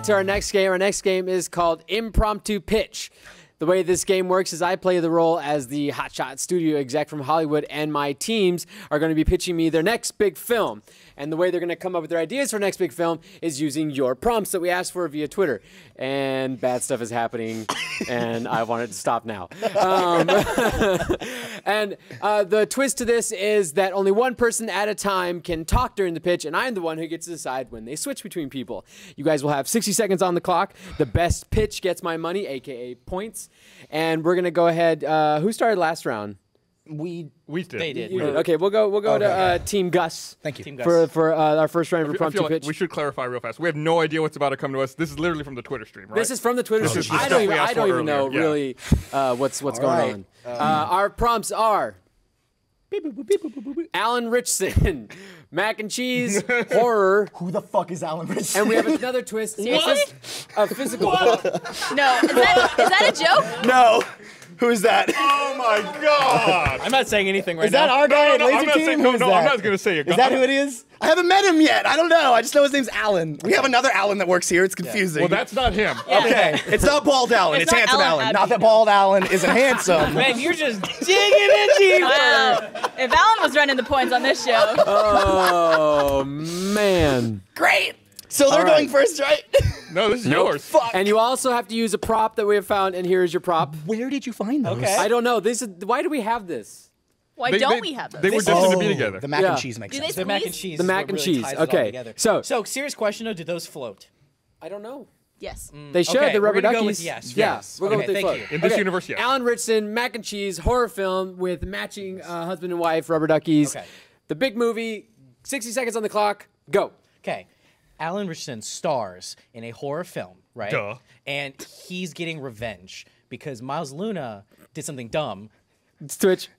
to our next game. Our next game is called Impromptu Pitch. The way this game works is I play the role as the hotshot studio exec from Hollywood, and my teams are going to be pitching me their next big film. And the way they're going to come up with their ideas for next big film is using your prompts that we asked for via Twitter. And bad stuff is happening, and I want it to stop now. And the twist to this is that only one person at a time can talk during the pitch, and I'm the one who gets to decide when they switch between people. You guys will have 60 seconds on the clock. The best pitch gets my money, a.k.a. points. And we're going to go ahead. Who started last round? We did. They did. You did. Okay, we'll go to Team Gus. Thank you. Team Gus. For our first round of I Impromptu feel like Pitch. we should clarify real fast. We have no idea what's about to come to us. This is literally from the Twitter stream, right? This is from the Twitter stream. is the I stuff don't we even, asked I don't for even know earlier. really what's going on. Our prompts are Alan Richson, mac and cheese, horror, Who the fuck is Alan Richardson? and we have another twist. What? A physical. No, is that a joke? No. Who is that? Oh my god! I'm not saying anything right Is that now. our guy at No, Laser I'm not Team? saying, Who no, is no, that? I'm not going to say it. Is that who it is? I haven't met him yet. I don't know. I just know his name's Alan. We have another Alan that works here. It's confusing. Well, that's not him. Okay. It's not Bald Alan. It's not Handsome Alan Alan. Not that Abdul. Bald Alan isn't handsome. Man, you're just digging in deeper. Wow. If Alan was running the points on this show. Oh man. Great. So they're All right. going first, right? No, this is yours. Fuck. And you also have to use a prop that we have found, and here is your prop. Where did you find those? Okay. I don't know. This is why do we have this? Why They- don't they- we have those? They were destined to be together. The mac Yeah. and cheese makes Do they sense. The mac and squeeze? cheese. The is mac what and really cheese, ties it all okay. together. So- serious question though, do those float? I don't know. Yes. They should. Okay, the we're rubber gonna duckies. go with yes. Yeah, Yes. we'll go Okay, with the thank float. you. In this universe, yes. Alan Richardson, mac and cheese horror film with matching husband and wife rubber duckies. Okay. The big movie. 60 seconds on the clock. Go. Okay. Alan Richardson stars in a horror film, right? Duh. And he's getting revenge because Miles Luna did something dumb. It's Twitch.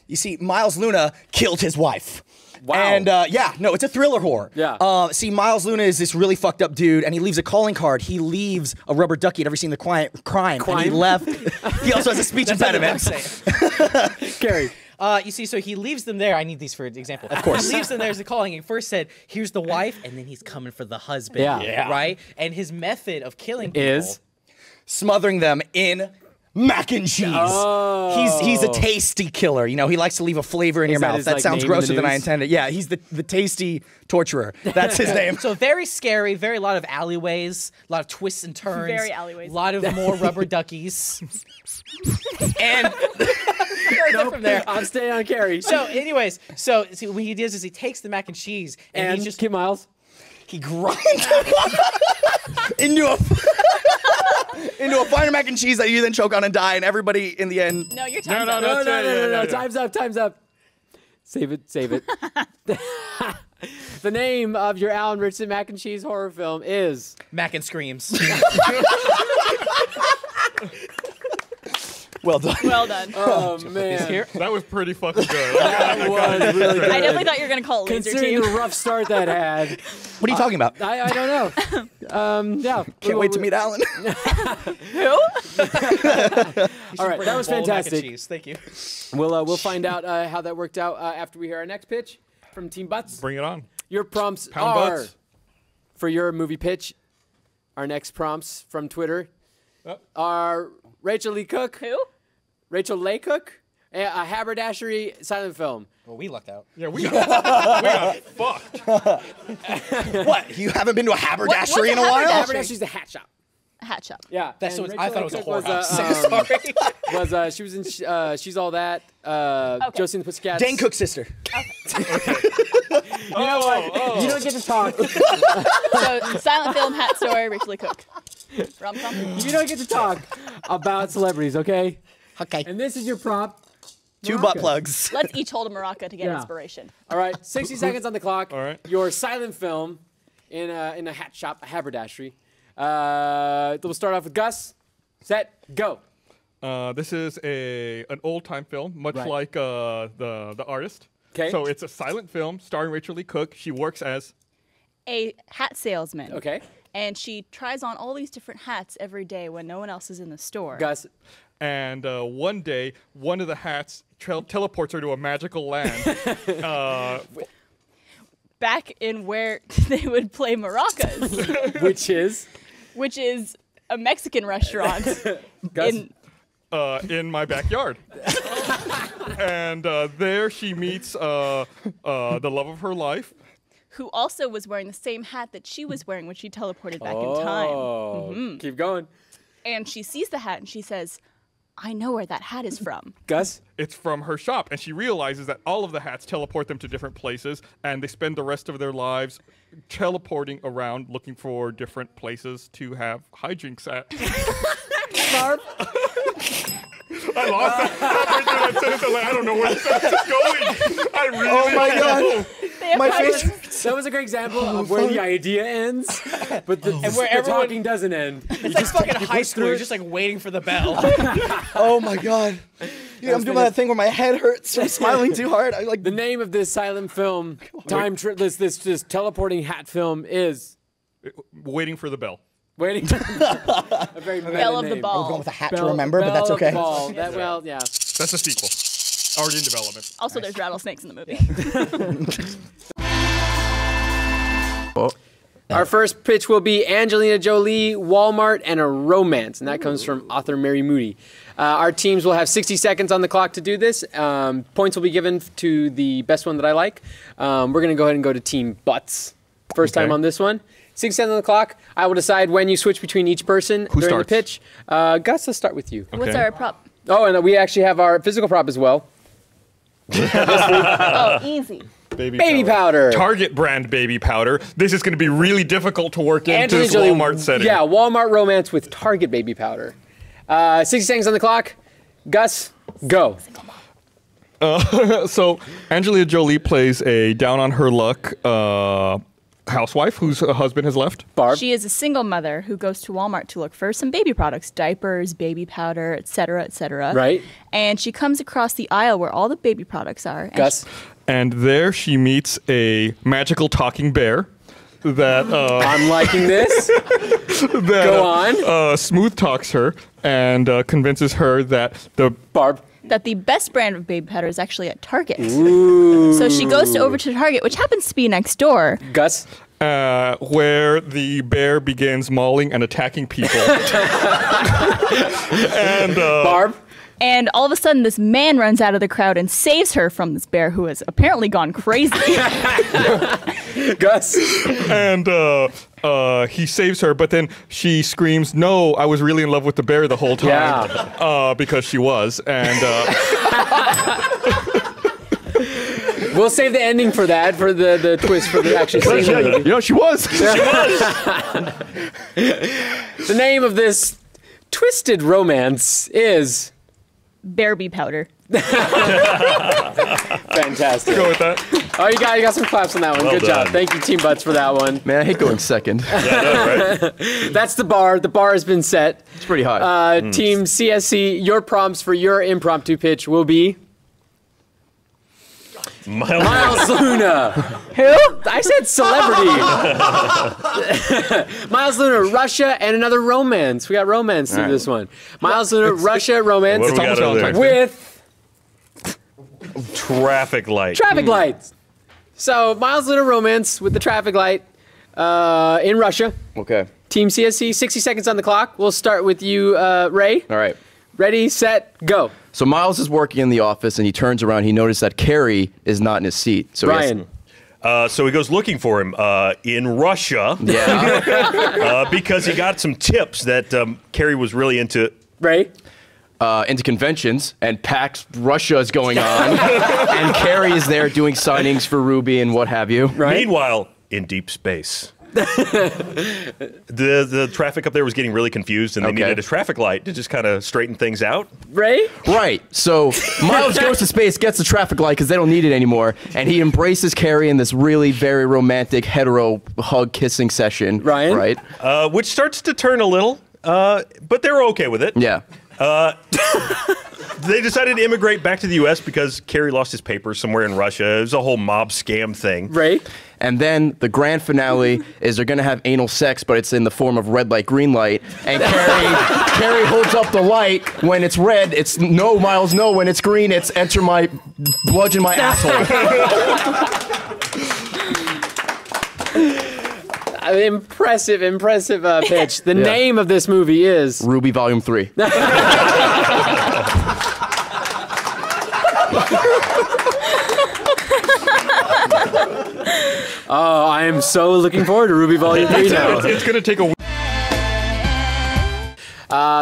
You see, Miles Luna killed his wife. Wow. And yeah, no, it's a thriller horror. Yeah. See, Miles Luna is this really fucked up dude, and he leaves a calling card. He leaves a rubber ducky at every scene of the crime. And he left. He also has a speech That's how the impediment. books say it. Carrie. You see, so he leaves them there. I need these for example. Of course. He leaves them there as a calling. He first said, here's the wife, and then he's coming for the husband. Yeah. Yeah. Right? And his method of killing people Is? Smothering them in mac and cheese. Oh. He's a tasty killer. You know, he likes to leave a flavor in your that mouth. his, That like, sounds name in the grosser than I news? intended. Yeah, he's the tasty torturer. That's his name. So very scary, very lot of alleyways, a lot of twists and turns. Very alleyways. A lot of more rubber duckies. And from there. I'm staying on Carrie. So anyways, so see, what he does is he takes the mac and cheese and, and he just Kim Miles. He grinds into a finer mac and cheese that you then choke on and die, and everybody in the end. No, you're No, time's no, up. no. No. Yeah. Time's up. Time's up. Save it. Save it. The name of your Alan Richardson mac and cheese horror film is mac and screams. Well done. Well done. Oh man. Here. That was pretty fucking good. That was really good. I definitely thought you were going to call it Laser Considering Team. the rough start that had. What are you talking about? I don't know. Yeah. Can't wait to meet Alan. Who? All right, that was Bowl of mac and fantastic. cheese. Thank you. We'll find out how that worked out after we hear our next pitch from Team Butts. Bring it on. Your prompts Pound are butts. for your movie pitch. Our next prompts from Twitter Oh. are Rachel Lee Cook, Who? Rachel Leigh Cook, a haberdashery silent film. Well, we lucked out. Yeah, we got fucked. What? You haven't been to a haberdashery What's in a a while? haberdashery? Haberdashery's a hat shop. A hat shop. Yeah, That's and what I thought it was a Rachel Leigh whorehouse. Cook Sorry. she was in She's All That. Josie and the Pussycats. Dane Cook's sister. You know what? You don't get to talk. So, silent film, hat story, Rachel Lee Cook. Rom-com. You don't get to talk about celebrities, okay? Okay. And this is your prompt. Two butt plugs. Let's each hold a maraca to get Yeah. inspiration. All right, 60 seconds on the clock. All right. Your silent film in a hat shop, a haberdashery. We'll start off with Gus. Set, go. This is an old time film, much Right. like the artist. 'Kay. So it's a silent film starring Rachel Lee Cook. She works as A hat salesman. Okay. And she tries on all these different hats every day when no one else is in the store. Gus. and one day one of the hats teleports her to a magical land. Back in where they would play maracas. Which is? which is a Mexican restaurant. In my backyard. And there she meets the love of her life. Who also was wearing the same hat that she was wearing when she teleported back in time. Keep going. And she sees the hat and she says, I know where that hat is from. Gus? It's from her shop. And she realizes that all of the hats teleport them to different places, and they spend the rest of their lives teleporting around looking for different places to have hijinks at. Barb? I lost that. Halfway through that sentence, I was like, I don't know where the sentence is going. I really Oh my God. My face. That was a great example of where the idea ends, but the everyone- talking doesn't end. It's like fucking high school. You're just like waiting for the bell. Oh my God. Dude, I'm doing that thing where my head hurts from smiling too hard. I like The name of this silent film, this teleporting hat film is Waiting for the bell. Waiting. A very meta Belle of the name. Ball. going with a hat Belle- to remember, but that's Belle of okay. the Ball. That, well, yeah. That's a sequel. Already in development. Also, there's rattlesnakes in the movie. Our first pitch will be Angelina Jolie, Walmart, and a romance, and that comes from author Mary Moody. Our teams will have 60 seconds on the clock to do this. Points will be given to the best one that I like. We're going to go ahead and go to Team Butts. First time on this one. 60 seconds on the clock. I will decide when you switch between each person during starts? the pitch. Gus, let's start with you. What's our prop? Oh, and we actually have our physical prop as well. Oh, easy. Baby powder. Target brand baby powder. This is going to be really difficult to work into Angelina this Jolie- Walmart setting. Yeah, Walmart romance with Target baby powder. 60 seconds on the clock. Gus, go. So Angelina Jolie plays a down on her luck housewife whose husband has left. Barb. She is a single mother who goes to Walmart to look for some baby products, diapers, baby powder, etc., etc. Right. And she comes across the aisle where all the baby products are. And Gus. And there she meets a magical talking bear that I'm liking this. Go on. smooth talks her and convinces her that the Barb. that the best brand of baby powder is actually at Target. So she goes over to Target, which happens to be next door. Gus. where the bear begins mauling and attacking people. And Barb. And all of a sudden, this man runs out of the crowd and saves her from this bear who has apparently gone crazy. Gus. And he saves her, but then she screams, "No, I was really in love with the bear the whole time." Yeah. Because she was. And We'll save the ending for that, for the twist, for the actual scene. of the movie. yeah, she was. The name of this twisted romance is Bearby powder. fantastic. Go with that. Oh, you got some claps on that one. Well Good job. done. Thank you, Team Butts, for that one. Man, I hate going second. That's the bar. The bar has been set. It's pretty hot. Team CSC, your prompts for your impromptu pitch will be Miles Luna. Who? I said celebrity. Miles Luna, Russia, and another romance. We got romance in this one. Miles Luna, Russia, romance. What do we got over there? With Traffic light. traffic lights. So Miles Luna romance with the traffic light in Russia. Okay. Team CSC, 60 seconds on the clock. We'll start with you, Ray. All right. Ready, set, go. So Miles is working in the office, and he turns around. He notices that Carrie is not in his seat. So Brian. So he goes looking for him in Russia because he got some tips that Carrie was really into. Ray. Into conventions, and PAX Russia is going on, and Carrie is there doing signings for Ruby and what have you. Right. Meanwhile, in deep space, the traffic up there was getting really confused, and they needed a traffic light to just kind of straighten things out. Ray. Right. So Miles goes to space, gets the traffic light because they don't need it anymore, and he embraces Carrie in this really very romantic hetero hug kissing session. Ryan? Right. Which starts to turn a little, but they're okay with it. Yeah. They decided to immigrate back to the U.S. because Carrie lost his papers somewhere in Russia. It was a whole mob scam thing. Ray. And then the grand finale is they're gonna have anal sex, but it's in the form of red light, green light. And Carrie holds up the light. When it's red, it's no, Miles, no. When it's green, it's enter my bludgeon my asshole. Impressive pitch. The name of this movie is Ruby Volume 3. Oh, I am so looking forward to Ruby Volume 3 now. It's going to take a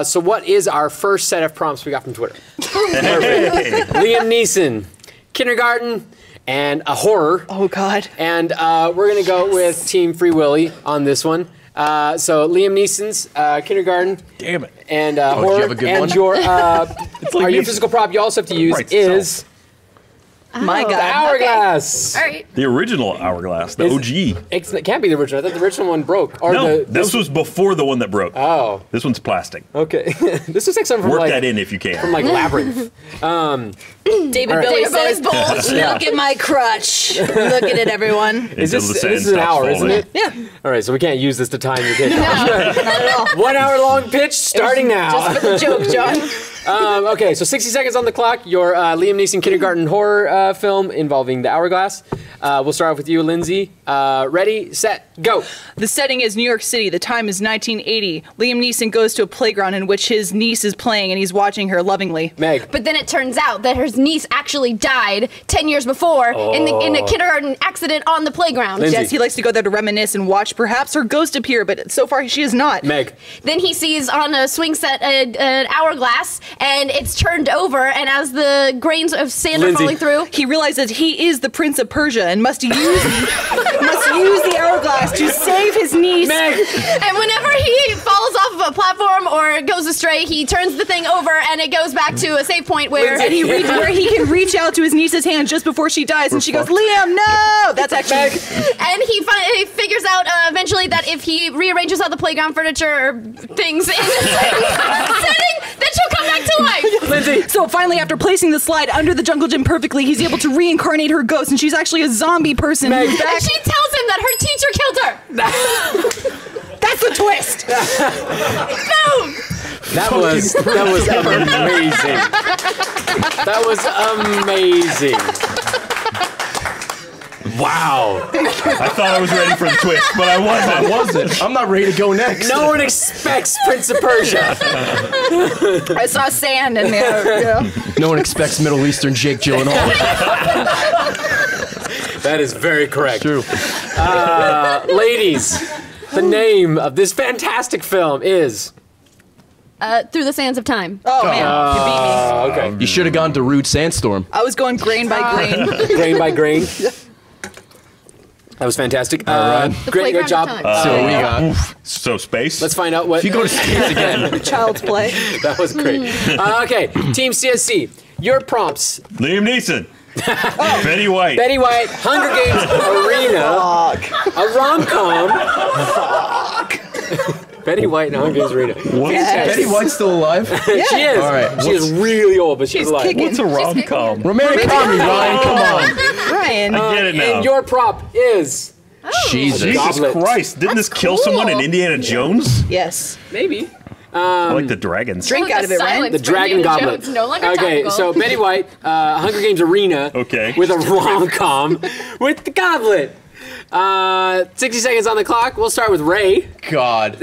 So what is our first set of prompts we got from Twitter? Liam Neeson, kindergarten, and a horror. Oh, God. And we're going to go with Team Free Willy on this one. So Liam Neeson's kindergarten. Damn it. And do you horror. have a good and one? your your Neeson. physical prop you also have to use Right, is My the God. hourglass. All right. The original hourglass, the OG. It can't be the original. I thought the original one broke. Or No, this this was before the one that broke. Oh, This one's plastic. okay. This was like something from Work like that in if you can. from like Labyrinth. David All right. Bowie David Bowie's says, bulge. look at my crutch. Look at it, everyone. Is Until this, the this sand is an stops hour, isn't falling. it? Yeah. All right, so we can't use this to time your pitch. Not at all. 1 hour long pitch starting now. Just for the joke, John. Okay, so 60 seconds on the clock. Your Liam Neeson kindergarten horror film involving the hourglass. We'll start off with you, Lindsay. Ready, set, go. The setting is New York City. The time is 1980. Liam Neeson goes to a playground in which his niece is playing and he's watching her lovingly. Meg. But then it turns out that her niece actually died 10 years before in a kindergarten accident on the playground. Lindsay. Yes, he likes to go there to reminisce and watch perhaps her ghost appear, but so far she is not. Meg. Then he sees on a swing set an hourglass, and it's turned over, and as the grains of sand Lindsay. are falling through, He realizes he is the Prince of Persia and must use the hourglass to save his niece. Meg. and whenever he falls off of a platform or goes astray, he turns the thing over, and it goes back to a save point where And where he can reach out to his niece's hand just before she dies, and she goes, "Liam, no!" That's actually. And he figures out eventually that if he rearranges all the playground furniture or things in the setting, then she'll come back to life. Lindsay. So finally, after placing the slide under the jungle gym perfectly, he's able to reincarnate her ghost, and she's actually a zombie person. Meg. who's back. And she tells him that her teacher killed her. That's the twist. Boom! That was amazing. That was amazing. Wow. I thought I was ready for the twist, but I wasn't. I'm not ready to go next. No one expects Prince of Persia. I saw sand in there. Yeah. No one expects Middle Eastern Jake Gyllenhaal. That is very correct. True. Ladies, the name of this fantastic film is... Through the sands of time. Oh man, you beat me. okay. You should have gone to Rude Sandstorm. I was going grain by grain. Grain by grain. That was fantastic. Great Playground job. of Time. So what we got. So space. Let's find out what... If you go to space again. Child's play. That was great. Okay, Team CSC, your prompts. Liam Neeson. Betty White. Betty White, Hunger Games Arena. A rom-com. Betty White and Hunger Games Arena. What? Betty White's still alive? She is. All right. She is really old, but she's alive. kicking. What's a rom-com? Romantic comedy, Ryan. Come on. Ryan. Get it now. And your prop is... Jesus. Jesus Goblet. Christ! Didn't this kill someone in Indiana Jones? Yes. Maybe. I like the dragons. Drink out of it, Ryan. The Dragon Goblet. No longer Okay, topical. so Betty White, Hunger Games Arena. Okay. With a rom-com with the goblet. 60 seconds on the clock. We'll start with Ray. God.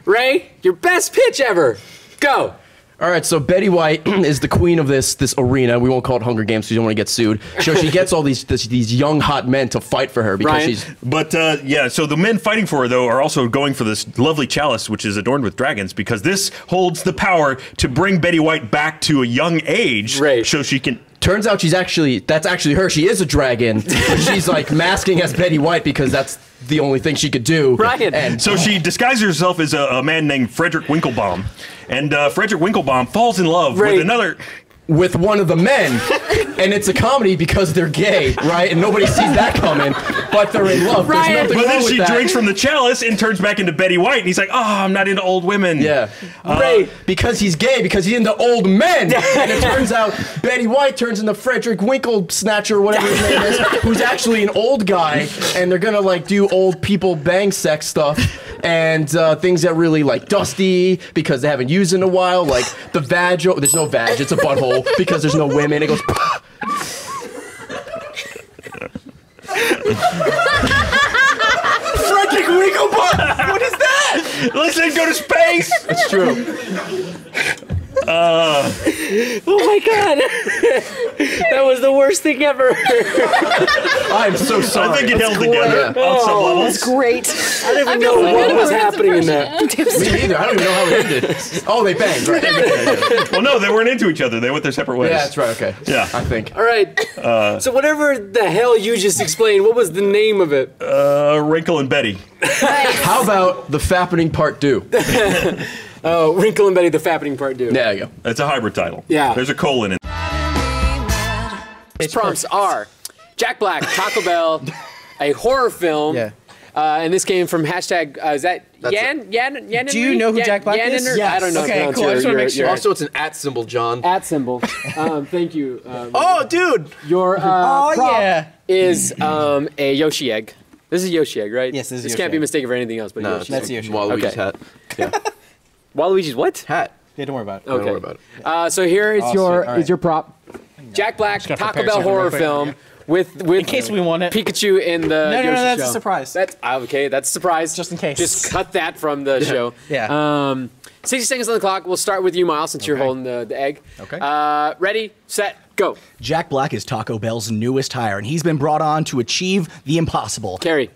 Ray, your best pitch ever. Go. All right, so Betty White is the queen of this arena. We won't call it Hunger Games because you don't want to get sued. So she gets all these young hot men to fight for her because Ryan? she's... But yeah, so the men fighting for her though are also going for this lovely chalice, which is adorned with dragons, because this holds the power to bring Betty White back to a young age, Right. so she can. Turns out that's actually her. She is a dragon. But she's like masking as Betty White because that's the only thing she could do. Ryan. And So she disguises herself as a man named Frederick Winklebaum, and Frederick Winklebaum falls in love Right. with another. with one of the men, and it's a comedy because they're gay, right? And nobody sees that coming, but they're in love. There's Ryan. nothing But wrong then with she that. drinks from the chalice and turns back into Betty White, and he's like, "Oh, I'm not into old women." Yeah. Ray. Because he's gay, because he's into old men. And it turns out Betty White turns into Frederick Winkle Snatcher, whatever his name is, who's actually an old guy, and they're gonna like do old people bang sex stuff and things that really like dusty because they haven't used in a while, like the vag. There's no vag, it's a butthole because there's no women. It goes. Frederick Let's then go to space. It's true. Oh my god, that was the worst thing ever. I'm so sorry. I think it held together on some level. That's great. I don't even know what was happening in that. Me either. I don't even know how it ended. Oh, they banged. Right. Well, no, they weren't into each other. They went their separate ways. Yeah, that's right. Okay. Yeah. I think. All right. So whatever the hell you just explained, what was the name of it? Wrinkle and Betty. How about the Fappening Part 2? Oh, Wrinkle and Betty, the Fappening Part 2. There you go. It's a hybrid title. Yeah. There's a colon in it. His prompts are Jack Black, Taco Bell, a horror film. Yeah. And this came from hashtag, is that Yan? Do you know who Jack Black is? I don't know. Okay, cool. I just want to make sure. Also, it's an @ symbol, John. @ symbol. Thank you. Oh, dude. Your prop yeah. is a Yoshi egg. This is a Yoshi egg, right? Yes, this is This Yoshi can't be egg. mistaken for anything else but No, Yoshi. That's Yoshi. Waluigi's Okay. hat. Yeah. Waluigi's what? Hat. Yeah, don't worry about it. Okay. Don't worry about it. So here is Oh, your sweet. All right. is your prop. Jack Black, gotta Taco prepare Bell something horror real quick. film with In case we want it. Pikachu in the No, Yoshi that's show. a surprise. That's okay. That's a surprise. Just in case. Just cut that from the show. Yeah. 60 seconds on the clock. We'll start with you, Miles, since you're holding the egg. Okay. Ready, set, go. Jack Black is Taco Bell's newest hire, and he's been brought on to achieve the impossible. Carrie.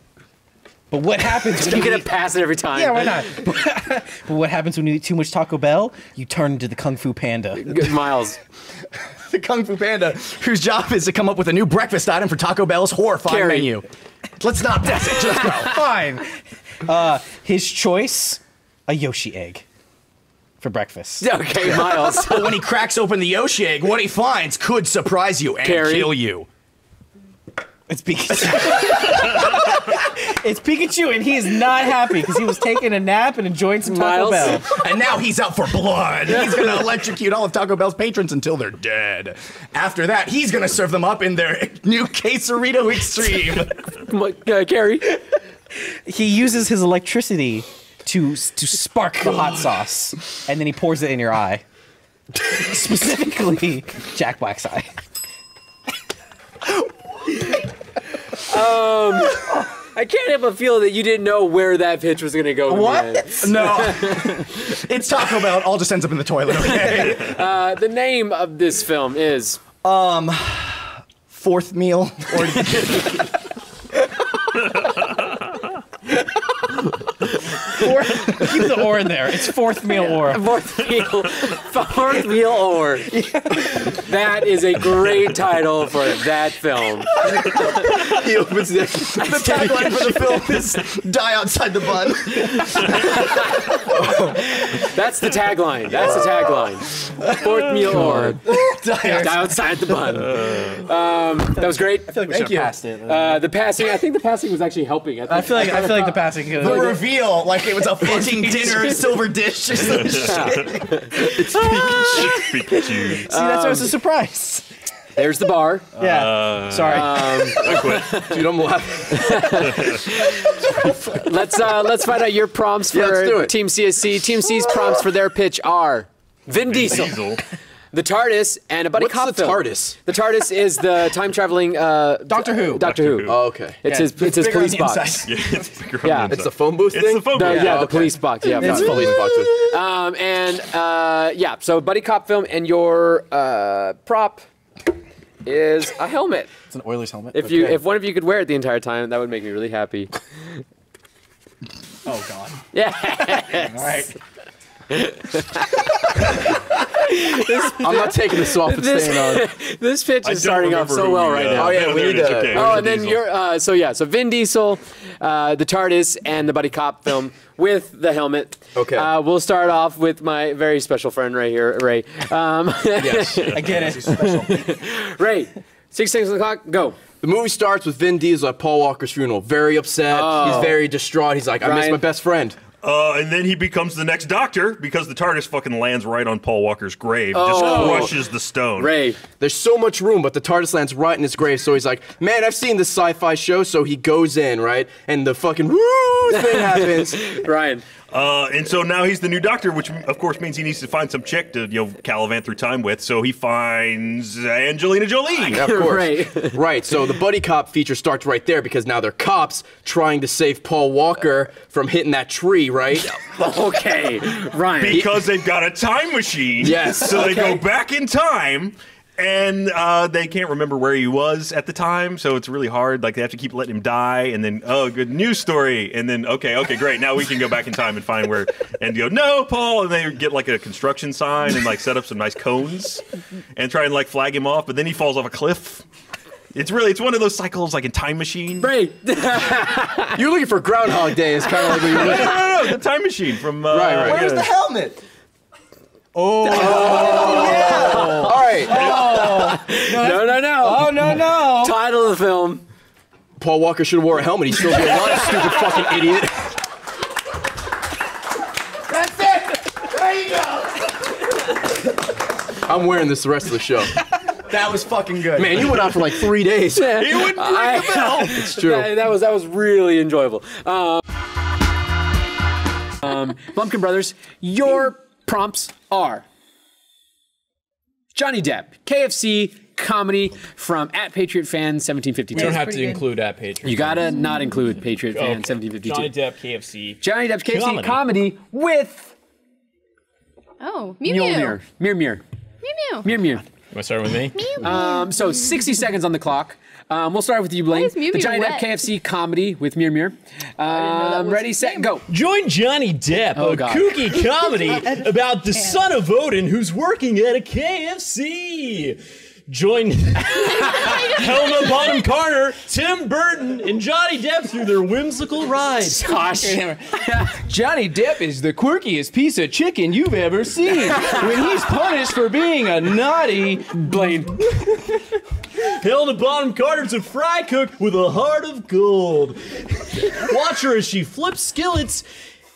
But what happens when I'm you gonna eat... pass it every time. Yeah, why not? But what happens when you eat too much Taco Bell? You turn into the Kung Fu Panda. Good, Miles. The Kung Fu Panda, whose job is to come up with a new breakfast item for Taco Bell's horrifying Carrie. menu. Let's not pass it. Just go. Fine. His choice, a Yoshi egg for breakfast. Okay, Miles. But when he cracks open the Yoshi egg, what he finds could surprise you and Carrie. kill you. It's Pikachu. It's Pikachu, and he is not happy because he was taking a nap and enjoying some Taco Miles. Bell. And now he's out for blood. He's going to electrocute all of Taco Bell's patrons until they're dead. After that, he's going to serve them up in their new Quesarito Extreme. Carrie. He uses his electricity to spark the hot sauce, and then he pours it in your eye. Specifically, Jack Black's eye. I can't help but feel that you didn't know where that pitch was gonna go. What? No. It's Taco Bell. It all just ends up in the toilet, okay? The name of this film is Fourth meal. Or Keep the or in there. It's fourth meal or. Fourth Wheel Or. That is a great title for that film. He opens the the tagline for the film is "Die outside the bun." That's the tagline. That's the tagline. Fourth Meal Or. Die outside the bun. That was great. I feel like we should have passed it. The passing, I think the passing was actually helping. I feel like the passing. The reveal, like it was a fucking dinner silver dish or some shit. It's Pikachu. See, that's why it's a surprise. There's the bar. Yeah. Sorry. I quit. Dude, I'm laughing. Let's find out your prompts Yeah, let's do for it. Team CSC. Team C's prompts for their pitch are Vin Diesel, the TARDIS, and a buddy What's cop the film. TARDIS? The TARDIS is the time traveling Doctor Who. Doctor Who. Oh, okay. It's his Bigger on police the box. inside. Yeah, it's bigger on Yeah. the It's the inside. phone booth It's thing? the phone The, booth. yeah, the okay. police box. Yeah, It's probably. police boxes. Yeah, so buddy cop film, and your prop is a helmet. It's an Oilers helmet. If one of you could wear it the entire time, that would make me really happy. Oh God. Yeah. All right. I'm not taking this off. It's staying on. This pitch I is don't starting off remember so who well we, right now. Oh, yeah, we there it need is. to- Okay, Oh, there's and then Diesel. you're so Vin Diesel, the TARDIS, and the buddy cop film with the helmet. Okay. We'll start off with my very special friend right here, Ray. Yes. I get it. Ray, 6 seconds on the clock, go. The movie starts with Vin Diesel at Paul Walker's funeral. Very upset. He's very distraught. He's like, I miss Ryan? my best friend. And then he becomes the next Doctor because the TARDIS fucking lands right on Paul Walker's grave. Just crushes the stone. Ray, There's so much room, but the TARDIS lands right in his grave. So he's like, man, I've seen this sci-fi show. So he goes in, right? And the fucking woo thing happens. Ryan. And so now he's the new doctor, which of course means he needs to find some chick to gallivant through time with. So he finds Angelina Jolie. Yeah, of course. Right. So the buddy cop feature starts right there because now they're cops trying to save Paul Walker from hitting that tree, right? Okay, Ryan. Because they've got a time machine. Yes. So they go back in time. And they can't remember where he was at the time, so it's really hard. Like, they have to keep letting him die, and then, oh, good news story. And then, okay, great. Now we can go back in time and find where, and go, no, Paul. And they get, like, a construction sign and, like, set up some nice cones and try and, like, flag him off. But then he falls off a cliff. It's one of those cycles, like in Time Machine. Right. You're looking for Groundhog Day. It's kind of like what you're looking for. No, the Time Machine from... right. Where's the helmet? Oh, yeah. All right. No. Oh, no. Title of the film. Paul Walker should have wore a helmet. He'd still be alive, stupid fucking idiot. That's it. There you go. I'm wearing this the rest of the show. That was fucking good. Man, you went out for like 3 days. He wouldn't ring the bell. It's true. That was really enjoyable. Blumpkin Brothers, your prompts are Johnny Depp, KFC, comedy from @PatriotFan1752. You don't have to include @Patriot. You gotta not include PatriotFan1752. Johnny Depp, KFC. Johnny Depp's KFC comedy with Oh, Mew Mew. Mew. You want to start with me? So 60 seconds on the clock. We'll start with you, Blaine. Why is Mew The Mew Johnny wet? Depp KFC comedy with Mew. Ready, set, go. Join Johnny Depp, a God. kooky comedy about the son of Odin who's working at a KFC. Join Helena Bonham Carter, Tim Burton, and Johnny Depp through their whimsical ride. Gosh. Johnny Depp is the quirkiest piece of chicken you've ever seen. When he's punished for being a naughty Blaine. Helena Bonham Carter's a fry cook with a heart of gold. Watch her as she flips skillets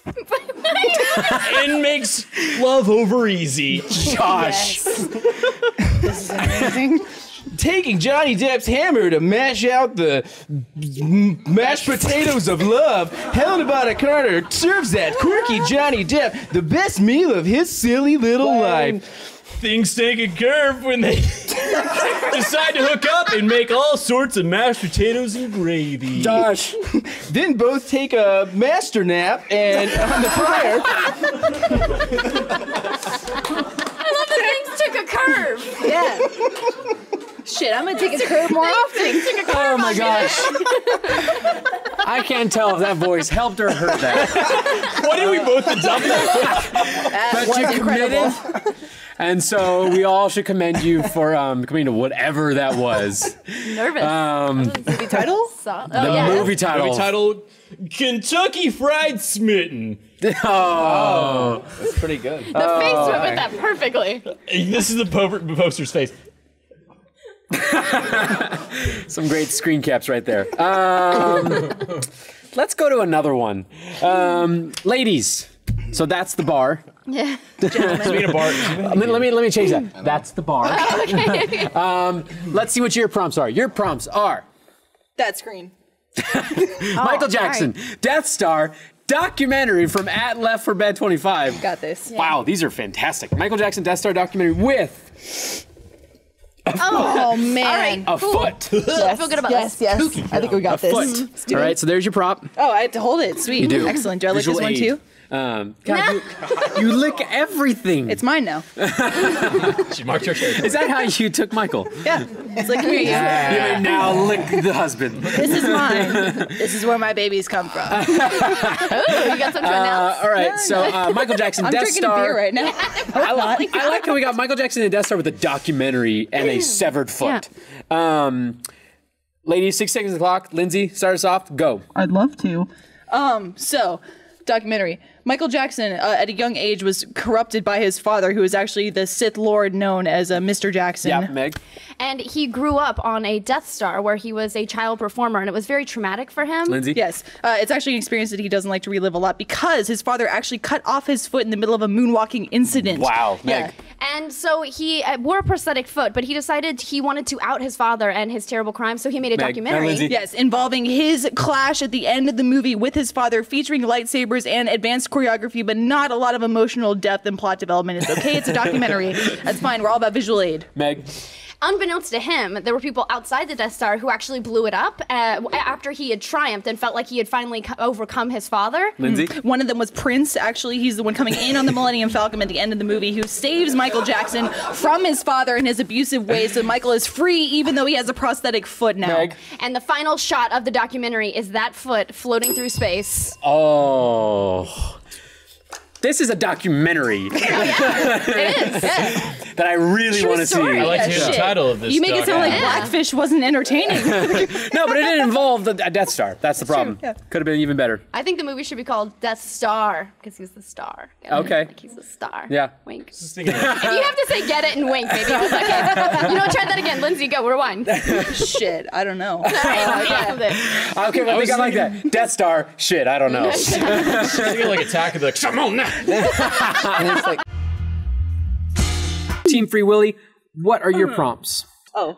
and makes love over easy. Josh. This is amazing. taking Johnny Depp's hammer to mash out the mashed potatoes of love. Helena Bonham Carter serves that quirky Johnny Depp the best meal of his silly little life. Things take a curve when they decide to hook up and make all sorts of mashed potatoes and gravy. Josh. Then both take a master nap and on the fire. I love that things took a curve. Yeah. Shit, I'm gonna take a curve more often. Took a curve Oh my on gosh. I can't tell if that voice helped or hurt that. Why did we both adopt that? That But you was incredible. committed. And so we all should commend you for coming to whatever that was. Nervous. Movie title? The movie title. Movie title, Kentucky Fried Smitten. Oh. That's pretty good. The face went with that perfectly. This is the poster's face. Some great screen caps right there. Let's go to another one. Ladies. So that's the bar. Yeah. Speaking of bar, Let me change that. That's the bar. Let's see what your prompts are. Your prompts are That screen. Michael Jackson, Death Star, documentary from @Left4Bed25. Got this. Wow, these are fantastic. Michael Jackson, Death Star documentary with Oh man. All right. a foot. I feel good about this. Yes. I think we got this. Foot. Let's do All it. right, so there's your prop. Oh, I had to hold it. Sweet. You do. Excellent. Do I lick Visual this one aid. too? God, you lick everything. It's mine now. she marked her shirt. Is that how you took Michael? Yeah. It's like here you go. You may now lick the husband. This is mine. This is where my babies come from. Ooh, you got something to announce? All right, so Michael Jackson, I'm Death drinking Star. a beer right now. I like how we got Michael Jackson and Death Star with a documentary and a severed foot. Ladies, 6 seconds on the clock. Lindsay, start us off. Go. I'd love to. So, documentary. Michael Jackson, at a young age, was corrupted by his father, who was actually the Sith Lord known as Mr. Jackson. Yeah, Meg. And he grew up on a Death Star where he was a child performer, and it was very traumatic for him. Lindsay. Yes, it's actually an experience that he doesn't like to relive a lot because his father actually cut off his foot in the middle of a moonwalking incident. Wow, Yeah, Meg. And so he wore a prosthetic foot, but he decided he wanted to out his father and his terrible crimes, so he made a documentary. Yes, involving his clash at the end of the movie with his father, featuring lightsabers and advanced choreography, but not a lot of emotional depth and plot development. It's okay, it's a documentary. That's fine, we're all about visual aid. Meg? Unbeknownst to him, there were people outside the Death Star who actually blew it up after he had triumphed and felt like he had finally overcome his father. Lindsay? One of them was Prince, actually. He's the one coming in on the Millennium Falcon at the end of the movie who saves Michael Jackson from his father and his abusive ways, so Michael is free even though he has a prosthetic foot now. Meg? And the final shot of the documentary is that foot floating through space. Oh. This is a documentary. It is. Yeah. That I really want to see. I like to hear the title of this. You make it sound like Blackfish wasn't entertaining. No, but it didn't involve a Death Star. That's the problem. Yeah. Could have been even better. I think the movie should be called Death Star because he's the star. Get it? Okay. Like he's the star. Yeah. Wink. If you have to say get it and wink, maybe. Okay. You know what? Try that again. Lindsay, go. Rewind. Shit, I don't know. Okay, well, I think I like that. Death Star. Shit, I don't know. Thinking like Attack of the. Come on now. And it's like, Team Free Willy, what are your prompts?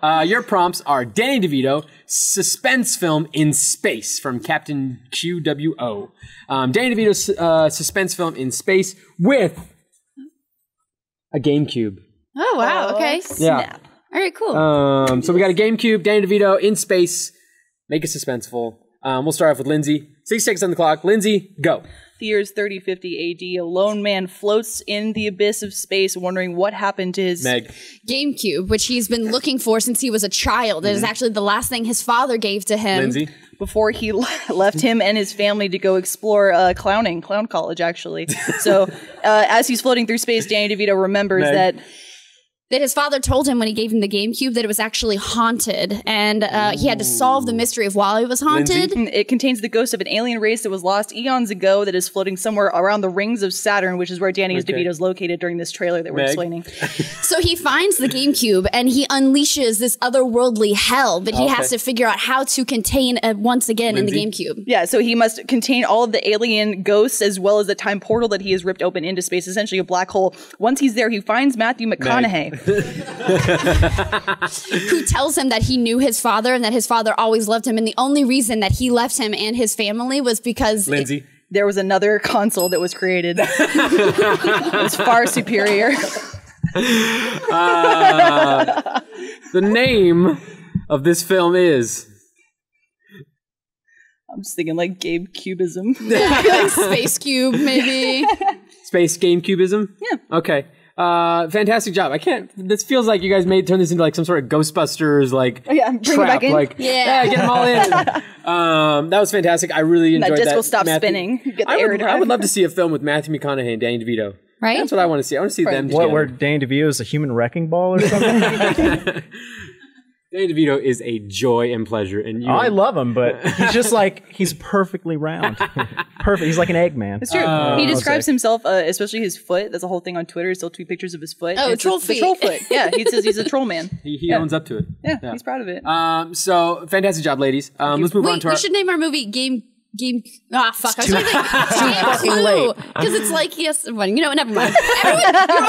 Your prompts are Danny DeVito, suspense film in space from Captain QWO. Danny DeVito's suspense film in space with a GameCube. Oh, wow. Okay. Yeah. All right, cool. So we got a GameCube, Danny DeVito in space. Make it suspenseful. We'll start off with Lindsay. 6 seconds on the clock. Lindsay, go. The year's 3050 AD, a lone man floats in the abyss of space wondering what happened to his GameCube, which he's been looking for since he was a child. It is actually the last thing his father gave to him. Lindsay? Before he left him and his family to go explore clown college, actually. So as he's floating through space, Danny DeVito remembers that his father told him when he gave him the GameCube that it was actually haunted, and he had to solve the mystery of why it was haunted. Lindsay? It contains the ghost of an alien race that was lost eons ago that is floating somewhere around the rings of Saturn, which is where Danny DeVito is located during this trailer that we're explaining. So he finds the GameCube, and he unleashes this otherworldly hell that he has to figure out how to contain once again in the GameCube. Yeah, so he must contain all of the alien ghosts as well as the time portal that he has ripped open into space, essentially a black hole. Once he's there, he finds Matthew McConaughey. Who tells him that he knew his father and that his father always loved him, and the only reason that he left him and his family was because Lindsay? There was another console that was created. It was far superior. The name of this film is... I'm just thinking like GameCubism. Like Space Cube, maybe. Space GameCubism? Yeah. Okay. Fantastic job. This feels like you guys turn this into like some sort of Ghostbusters like bring it trap. back in. Like, get them all in. That was fantastic. I really enjoyed that. That disc will stop spinning. Get the I would love to see a film with Matthew McConaughey and Danny DeVito. Right? That's what I want to see. I want to see them together. What, where Danny DeVito is a human wrecking ball or something? Danny DeVito is a joy and pleasure. And I love him, but he's just like, he's perfectly round. Perfect. He's like an Eggman. It's true. He describes himself, especially his foot. There's a whole thing on Twitter. He'll tweet pictures of his foot. Oh, it's troll the feet. troll foot. Yeah, he says he's a troll man. He owns up to it. Yeah, he's proud of it. So, fantastic job, ladies. Let's move on to our... we should name our movie Game. Fuck. I was going to fucking late. Because it's like, yes, never mind. Everyone, you're all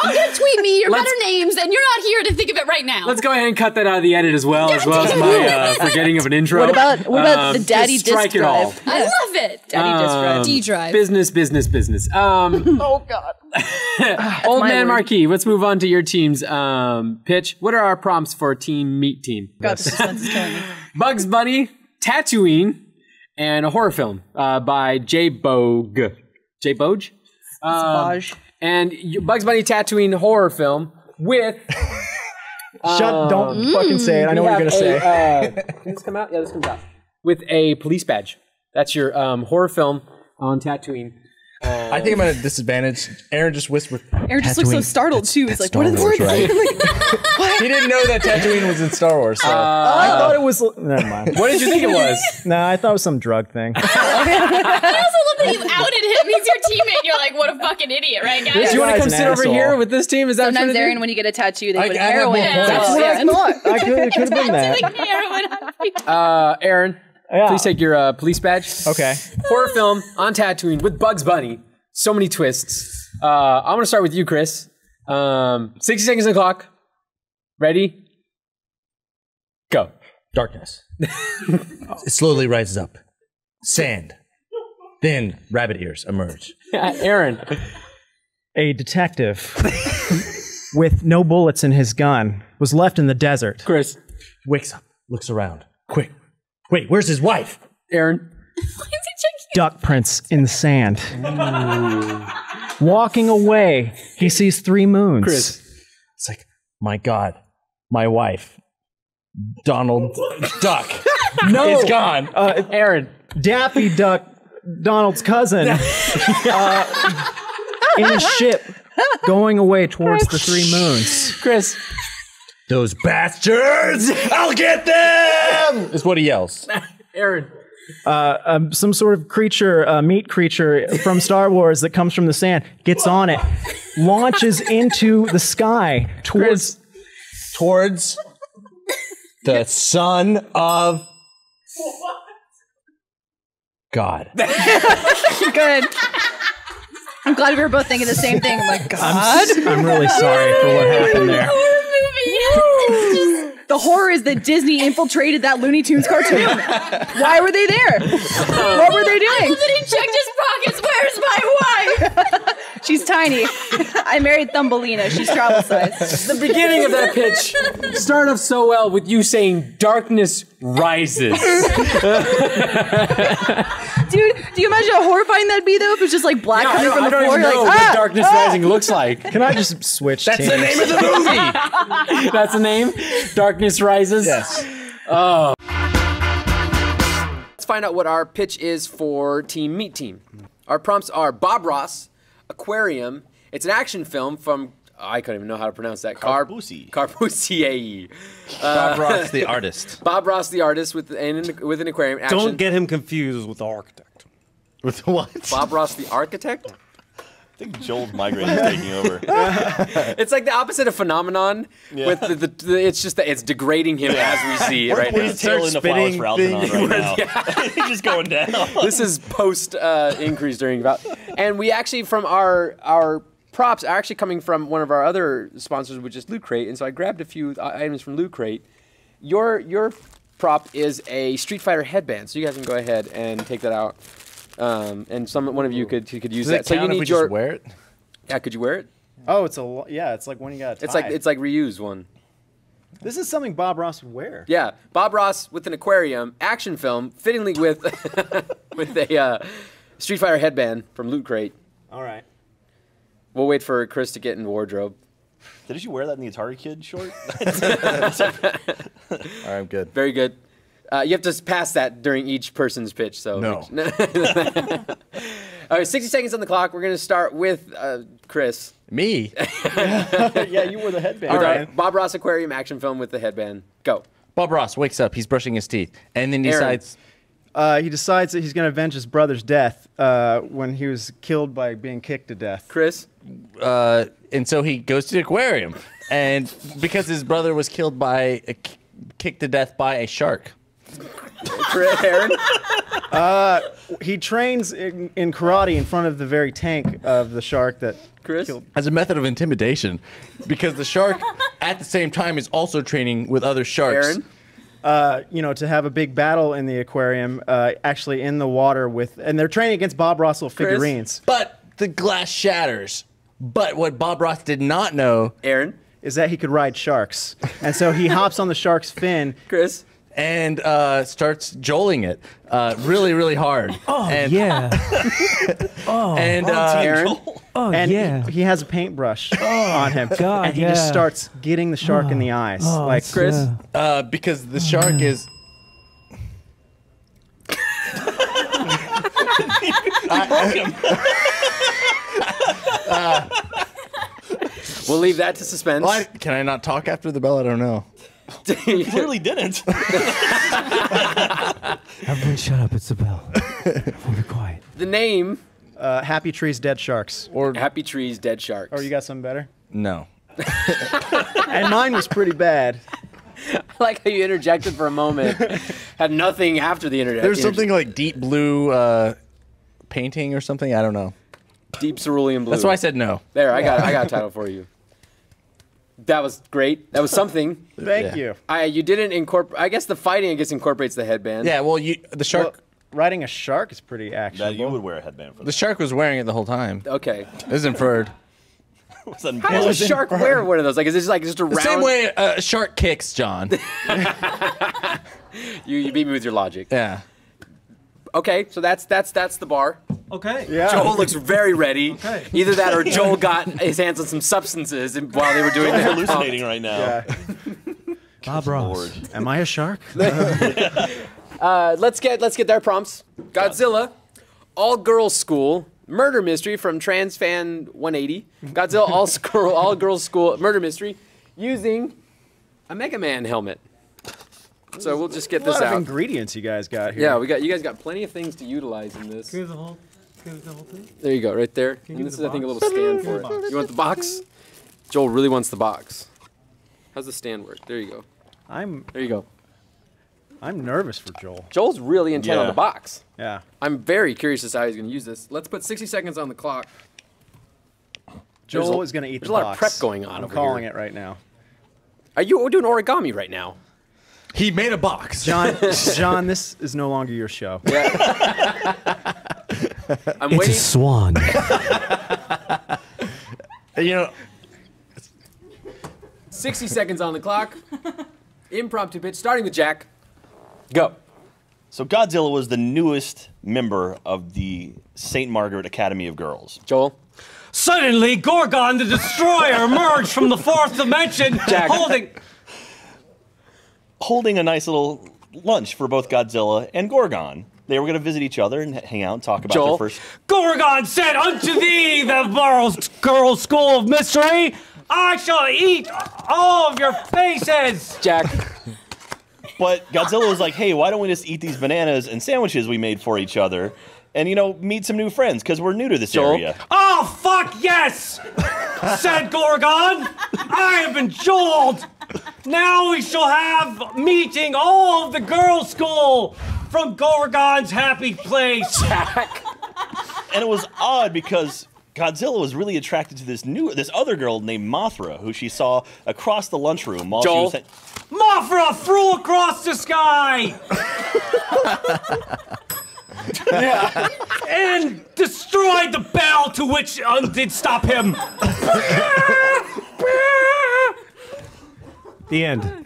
going to tweet me your better names, and you're not here to think of it right now. Let's go ahead and cut that out of the edit as well as my forgetting of an intro. What about the daddy just strike disc drive? I love it. Daddy disc drive. D-drive. Business. Oh, God. Old Man Marquis, let's move on to your team's pitch. What are our prompts for Team Meat Team? God, the suspense is killing me. Bugs Bunny, Tatooine, and a horror film by J. Bogue. J. Boge? And Bugs Bunny, Tatooine horror film with... Don't fucking say it. I know what you're going to say. Can this come out? Yeah, this comes out. With a police badge. That's your horror film on Tatooine. I think I'm at a disadvantage. Aaron just whispered. Aaron just looks so startled too. He's like, "What are the words?" Right? He didn't know that Tatooine was in Star Wars. So. I thought it was. Never mind. What did you think it was? No, I thought it was some drug thing. I also love that you outed him. He's your teammate. You're like, what a fucking idiot, right, guys? Do you want to come sit over here with this team? Is that sometimes, what Aaron, when you get a tattoo, they put I heroin. That's what I thought. It could have been that. Aaron, please take your police badge. Okay. Horror film on Tatooine with Bugs Bunny. So many twists. I'm going to start with you, Chris. 60 seconds on the clock. Ready? Go. Darkness. It slowly rises up. Sand. Then rabbit ears emerge. Aaron. A detective with no bullets in his gun was left in the desert. Chris. Wakes up, looks around. Quick. Wait, where's his wife? Aaron. Duck prints in the sand. Walking away, he sees 3 moons. Chris. It's like, my God, my wife, Donald Duck. No. It's gone. Aaron. Daffy Duck, Donald's cousin, in a ship going away towards the 3 moons. Chris. Those bastards! I'll get them! Is what he yells. Aaron. Some sort of creature, meat creature from Star Wars that comes from the sand, gets on it, launches into the sky towards the son of God. Good. I'm glad we were both thinking the same thing. I'm like, God. I'm really sorry for what happened there. The horror is that Disney infiltrated that Looney Tunes cartoon. Why were they there? What were they doing? I love that he checked his pockets. Where's my wife? She's tiny. I married Thumbelina. She's travel size. The beginning of that pitch started off so well with you saying darkness rises. Dude, do you imagine how horrifying that'd be though if it was just like black coming from the I don't floor? even know Like, what darkness rising looks like. Can I just switch That's teams? the name of the movie! That's the name? Darkness rises? Yes. Oh. Let's find out what our pitch is for Team Meat Team. Our prompts are Bob Ross, Aquarium. It's an action film from, I couldn't even know how to pronounce that. Corbusier. Bob Ross, the artist. Bob Ross, the artist, with an aquarium. Action. Don't get him confused with the architect. With what? Bob Ross, the architect? I think Joel's migraine is taking over. It's like the opposite of Phenomenon. Yeah. With the it's just that it's degrading him as we see it right now. He's tailing the flowers for Algernon right now. He's just going down. This is post increase during about, and we actually from our props are actually coming from one of our other sponsors, which is Loot Crate, and so I grabbed a few items from Loot Crate. Your prop is a Street Fighter headband, so you guys can go ahead and take that out. And one of you could use that. So you need just wear it? Yeah, could you wear it? Oh, it's like when you got a tie. It's like reused one. This is something Bob Ross would wear. Yeah, Bob Ross with an aquarium, action film, fittingly with with a Street Fighter headband from Loot Crate. All right. We'll wait for Chris to get in the wardrobe. Did you wear that in the Atari Kid short? All right, I'm good. Very good. You have to pass that during each person's pitch. So No. All right, 60 seconds on the clock. We're going to start with Chris. Me? Yeah, you wore the headband. All right. Bob Ross aquarium action film with the headband. Go. Bob Ross wakes up, he's brushing his teeth, and then Aaron. He decides that he's going to avenge his brother's death when he was killed by being kicked to death. Chris. And so he goes to the aquarium, and because his brother was killed by kicked to death by a shark. Aaron. He trains in karate in front of the very tank of the shark that Chris? killed. As a method of intimidation, because the shark at the same time is also training with other sharks. Aaron. To have a big battle in the aquarium, actually in the water and they're training against Bob Ross figurines. But the glass shatters. But what Bob Ross did not know, Aaron, is that he could ride sharks. And so he hops on the shark's fin. Chris. And starts joling it really, really hard. Oh, and, yeah. And Aaron. And he has a paintbrush on him. God, and he just starts getting the shark in the eyes. Like Chris. Because the shark is... We'll leave that to suspense. Can I not talk after the bell? I don't know. You clearly didn't. Everyone shut up, it's the bell. We'll be quiet. The name. Happy Trees, Dead Sharks. Or Happy Trees, Dead Sharks. Or you got something better? No. And mine was pretty bad. I like how you interjected for a moment. Had nothing after the internet. There's something like deep blue painting or something. I don't know. Deep cerulean blue. That's why I said no. There, I got a title for you. That was great. That was something. Thank you. You didn't incorporate. I guess the fighting, I guess, incorporates the headband. Yeah, well, the shark. Well, riding a shark is pretty actionable. That you would wear a headband for. The shark was wearing it the whole time. Okay. It was inferred. How does a shark wear one of those? Like, is this like just a round? The same way a shark kicks, John. You beat me with your logic. Yeah. Okay, so that's the bar. Okay. Yeah. Joel looks very ready. Okay. Either that or Joel got his hands on some substances while they were doing I'm their hallucinating right now. Yeah. Bob Ross. Am I a shark? Let's get their prompts. Godzilla, all girls school, murder mystery from Trans Fan 180. Godzilla, all girls school, murder mystery, using a Mega Man helmet. So we'll just get this A lot out. of ingredients you guys got here. Yeah, you guys got plenty of things to utilize in this. Can you the whole thing? There you go, right there. Can you And give this the is, I think, a box? little stand for Give the it. box. You want the box? Joel really wants the box. How's the stand work? There you go. There you go. I'm nervous for Joel. Joel's really intent on the box. Yeah. I'm very curious as to how he's going to use this. Let's put 60 seconds on the clock. Joel is going to eat the box. There's a lot of prep going on I'm over calling here. it right now. Are you doing origami right now? He made a box. John, this is no longer your show. I'm It's waiting. a swan. You know, 60 seconds on the clock. Impromptu pitch, starting with Jack. Go. So Godzilla was the newest member of the St. Margaret Academy of Girls. Joel. Suddenly, Gorgon the Destroyer emerged from the fourth dimension, Jack. holding a nice little lunch for both Godzilla and Gorgon. They were going to visit each other and hang out and talk about their first. Gorgon said, "Unto thee, the girls' school of mystery, I shall eat all of your faces." Jack. But Godzilla was like, "Hey, why don't we just eat these bananas and sandwiches we made for each other, and meet some new friends because we're new to this area." "Oh fuck yes!" said Gorgon. "I have been Joeled. Now we shall have meeting all of the girls' school from Gorgon's happy place." And it was odd because Godzilla was really attracted to this other girl named Mothra, who she saw across the lunchroom while Joel. she was. Mothra flew across the sky and destroyed the bell to which did stop him. The end.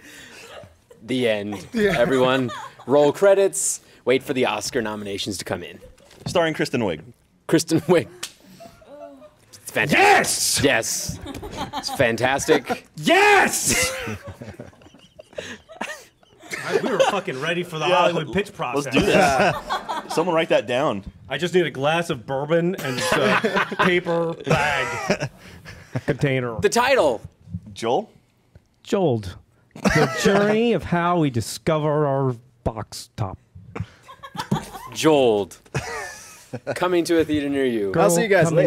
The end. Everyone, roll credits. Wait for the Oscar nominations to come in. Starring Kristen Wiig. Kristen Wiig. It's fantastic. Yes! It's fantastic. Yes! We were fucking ready for the Hollywood pitch process. Let's do this. Someone write that down. I just need a glass of bourbon and a paper bag container. The title. Joel? Joeled. The journey of how we discover our box top. Joeled. Coming to a theater near you. I'll see you guys later.